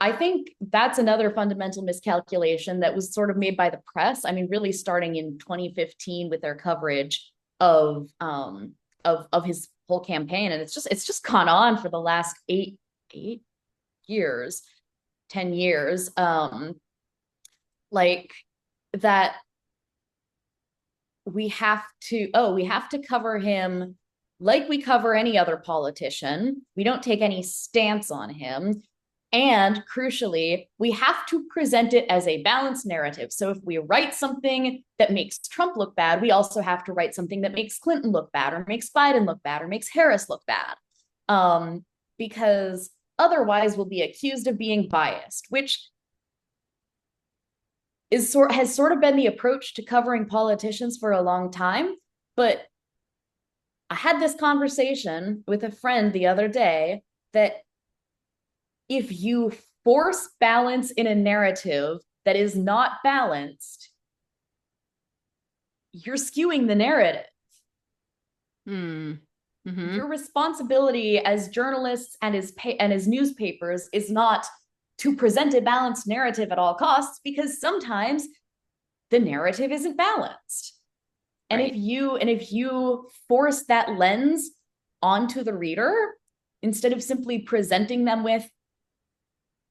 I think that's another fundamental miscalculation that was sort of made by the press. I mean, really starting in 2015 with their coverage of of his whole campaign, and it's just gone on for the last eight years, 10 years, like that we have to cover him like we cover any other politician. We don't take any stance on him. And crucially, we have to present it as a balanced narrative. So if we write something that makes Trump look bad, we also have to write something that makes Clinton look bad, or makes Biden look bad, or makes Harris look bad. Because otherwise we'll be accused of being biased, which has sort of been the approach to covering politicians for a long time. But I had this conversation with a friend the other day that if you force balance in a narrative that is not balanced, you're skewing the narrative. Your responsibility as journalists and as newspapers is not to present a balanced narrative at all costs, because sometimes the narrative isn't balanced. And Right. if you force that lens onto the reader, instead of simply presenting them with,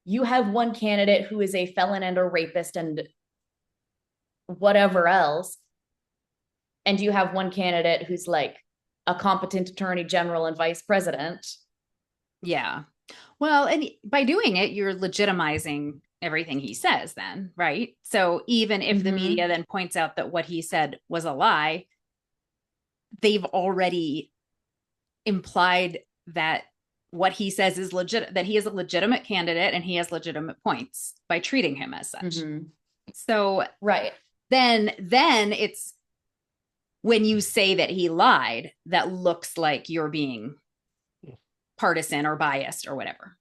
you have one candidate who is a felon and a rapist and whatever else, and you have one candidate who's like a competent attorney general and vice president. Yeah. Well, and by doing it, you're legitimizing everything he says then, right? So even if the Mm-hmm. media then points out that what he said was a lie, they've already implied that what he says is legit, that he is a legitimate candidate and he has legitimate points by treating him as such. Mm-hmm. So Right. then it's when you say that he lied, that looks like you're being partisan or biased or whatever.